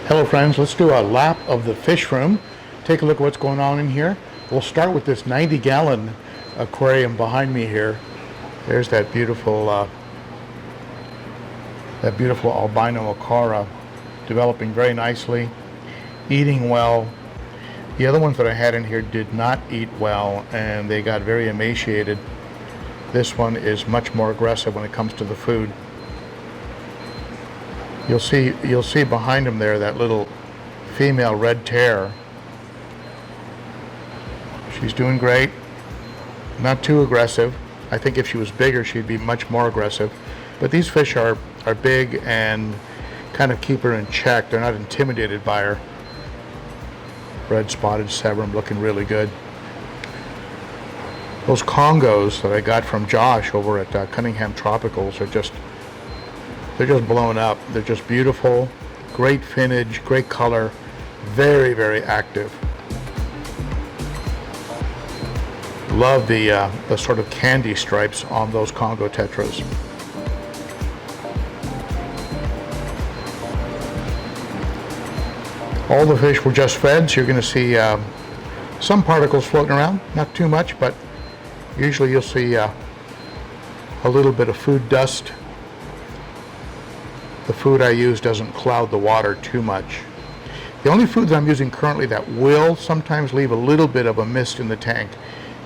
Hello friends, let's do a lap of the fish room. Take a look at what's going on in here. We'll start with this 90-gallon aquarium behind me here. There's that beautiful albino acara, developing very nicely, eating well. The other ones that I had in here did not eat well and they got very emaciated. This one is much more aggressive when it comes to the food. You'll see behind him there that little female red tear. She's doing great. Not too aggressive. I think if she was bigger, she'd be much more aggressive. But these fish are big and kind of keep her in check. They're not intimidated by her. Red spotted severum looking really good. Those Congos that I got from Josh over at Cunningham Tropicals they're just blown up. They're just beautiful, great finnage, great color, very, very active. Love the sort of candy stripes on those Congo tetras. All the fish were just fed, so you're going to see some particles floating around, not too much, but usually you'll see a little bit of food dust. The food I use doesn't cloud the water too much. The only food that I'm using currently that will sometimes leave a little bit of a mist in the tank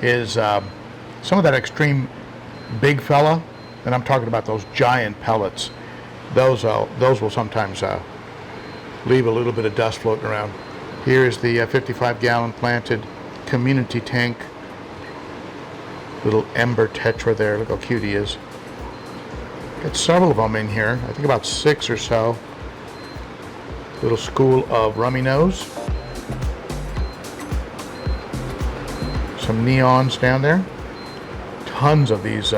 is some of that extreme big fella, and I'm talking about those giant pellets. Those will sometimes leave a little bit of dust floating around. Here is the 55-gallon planted community tank. Little ember tetra there. Look how cute he is. Got several of them in here. I think about 6 or so. Little school of rummy nose. Some neons down there. Tons of these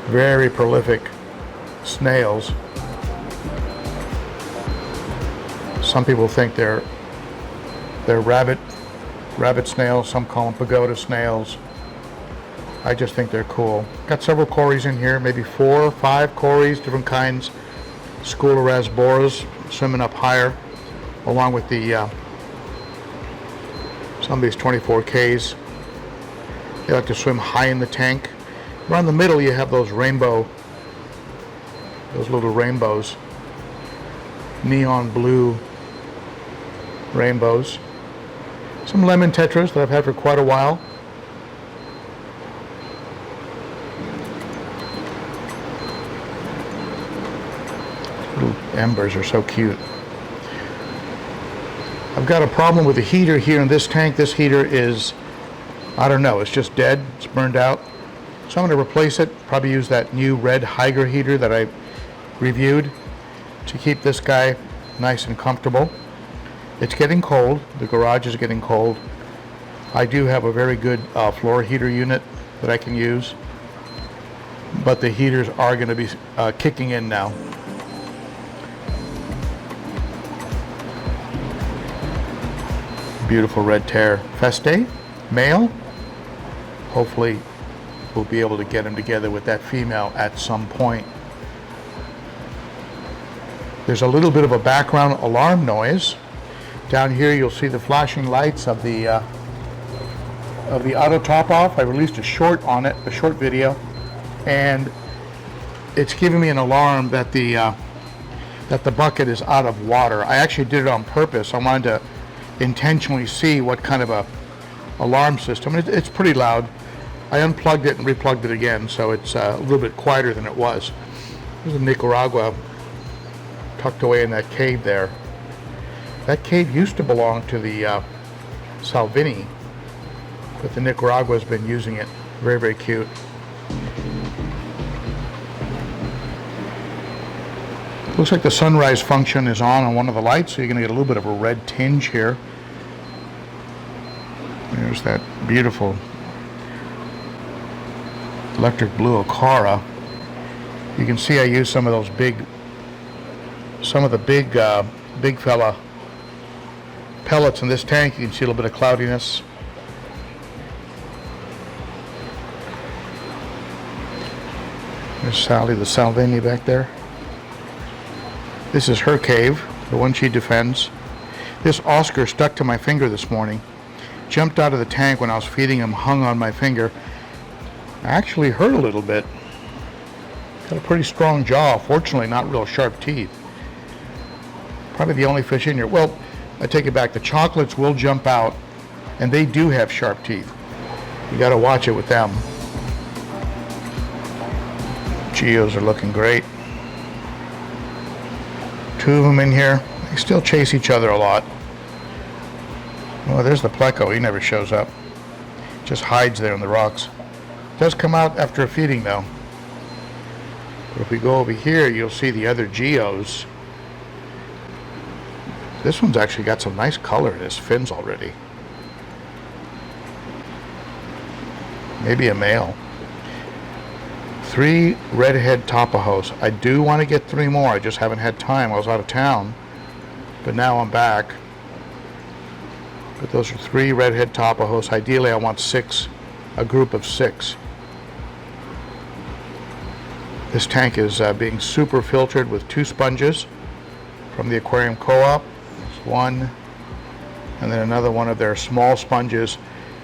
very prolific snails. Some people think they're rabbit snails. Some call them pagoda snails. I just think they're cool. Got several cories in here, maybe 4 or 5 cories, different kinds. School of rasboras swimming up higher, along with the some of these 24Ks. They like to swim high in the tank. Around the middle you have those little rainbows, neon blue rainbows. Some lemon tetras that I've had for quite a while. Little embers are so cute. I've got a problem with the heater here in this tank. This heater is, I don't know, it's just dead. It's burned out. So I'm going to replace it. Probably use that new red Hygger heater that I reviewed to keep this guy nice and comfortable. It's getting cold. The garage is getting cold. I do have a very good floor heater unit that I can use, but the heaters are going to be kicking in now. Beautiful red tear. Feste, male. Hopefully we'll be able to get him together with that female at some point. There's a little bit of a background alarm noise. Down here you'll see the flashing lights of the auto top off. I released a short on it, a short video, and it's giving me an alarm that the bucket is out of water. I actually did it on purpose. I wanted to intentionally see what kind of a alarm system. It's pretty loud. I unplugged it and replugged it again, so it's a little bit quieter than it was. There's a Nicaragua tucked away in that cave there. That cave used to belong to the Salvini, but the Nicaragua's been using it. Very, very cute. Looks like the sunrise function is on one of the lights, so you're going to get a little bit of a red tinge here. There's that beautiful electric blue acara. You can see I used some of the big fella pellets in this tank. You can see a little bit of cloudiness. There's Sally the Salvini back there. This is her cave. the one she defends. This Oscar stuck to my finger this morning. Jumped out of the tank when I was feeding him, hung on my finger. Actually hurt a little bit. Got a pretty strong jaw, fortunately not real sharp teeth. Probably the only fish in here. Well, I take it back, the Cichlids will jump out, and they do have sharp teeth. You gotta watch it with them. Geos are looking great. Two of them in here. They still chase each other a lot. Oh, there's the pleco. He never shows up. Just hides there in the rocks. Does come out after a feeding though. But if we go over here, you'll see the other geos. This one's actually got some nice color in his fins already. Maybe a male. 3 redhead tapajos. I do want to get 3 more. I just haven't had time. I was out of town, but now I'm back. But those are 3 redhead tapajos. Ideally, I want 6, a group of 6. This tank is being super filtered with 2 sponges from the aquarium co-op. There's one, and then another one of their small sponges.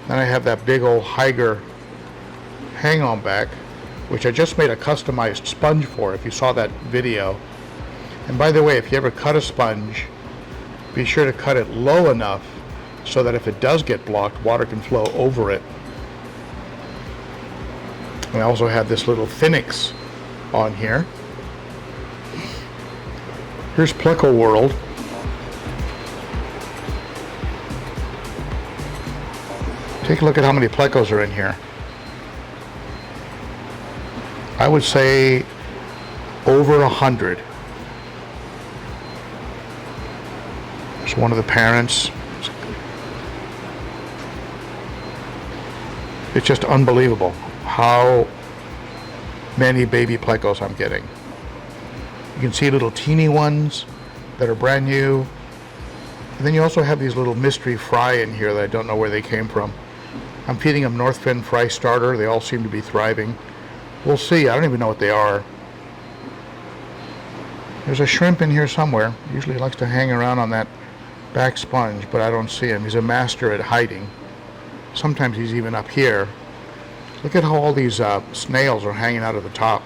Then I have that big old Higer hang-on back, which I just made a customized sponge for, if you saw that video. And by the way, if you ever cut a sponge, be sure to cut it low enough so that if it does get blocked, water can flow over it. And I also have this little Phoenix on here. Here's Pleco World. Take a look at how many plecos are in here. I would say over 100. There's one of the parents. It's just unbelievable how many baby plecos I'm getting. You can see little teeny ones that are brand new. And then you also have these little mystery fry in here that I don't know where they came from. I'm feeding them North Fin fry starter. They all seem to be thriving. We'll see. I don't even know what they are. There's a shrimp in here somewhere. Usually he likes to hang around on that back sponge, but I don't see him. He's a master at hiding. Sometimes he's even up here. Look at how all these snails are hanging out of the top.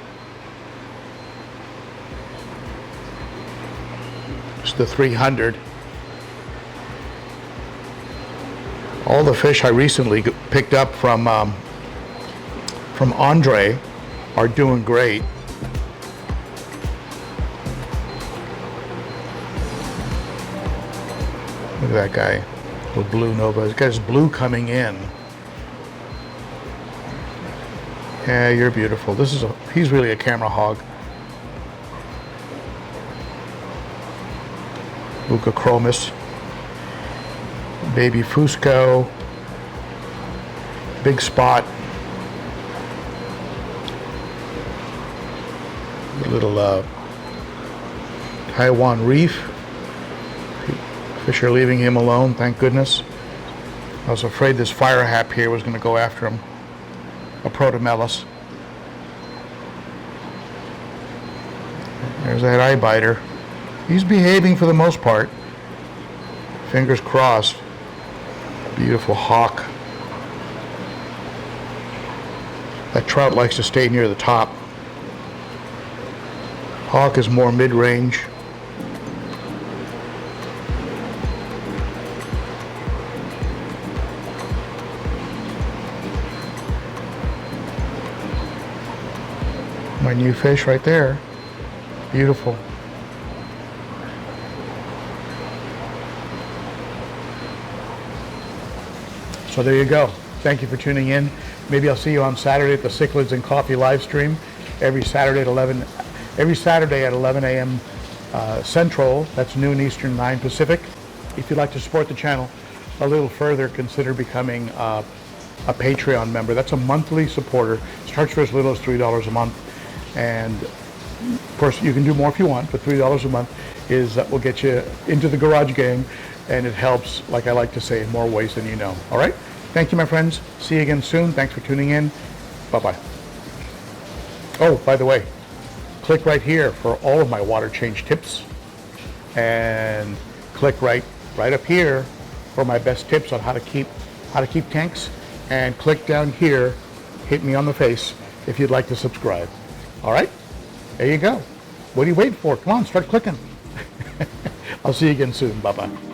It's the 300. All the fish I recently picked up from Andre are doing great. Look at that guy with blue nova. This guy's blue coming in. Yeah, you're beautiful. He's really a camera hog. Leucochromis. Baby Fusco. Big spot. Little Taiwan reef. Fish are leaving him alone, thank goodness. I was afraid this fire hap here was going to go after him. A Protomelis. There's that eye biter. He's behaving for the most part. Fingers crossed. Beautiful hawk. That trout likes to stay near the top. Hawk is more mid-range. My new fish right there. Beautiful. So there you go. Thank you for tuning in. Maybe I'll see you on Saturday at the Cichlids and Coffee live stream. Every Saturday at 11 a.m. Central. That's noon Eastern, 9 Pacific. If you'd like to support the channel a little further, consider becoming a Patreon member. That's a monthly supporter. Starts for as little as $3 a month. And of course, you can do more if you want, but $3 a month will get you into the garage gang, and it helps, like I like to say, in more ways than you know. All right? Thank you, my friends. See you again soon. Thanks for tuning in. Bye-bye. Oh, by the way, click right here for all of my water change tips. and click right up here for my best tips on how to keep tanks, and click down here, hit me on the face if you'd like to subscribe. All right, there you go. What are you waiting for? Come on, start clicking. I'll see you again soon. Bye-bye.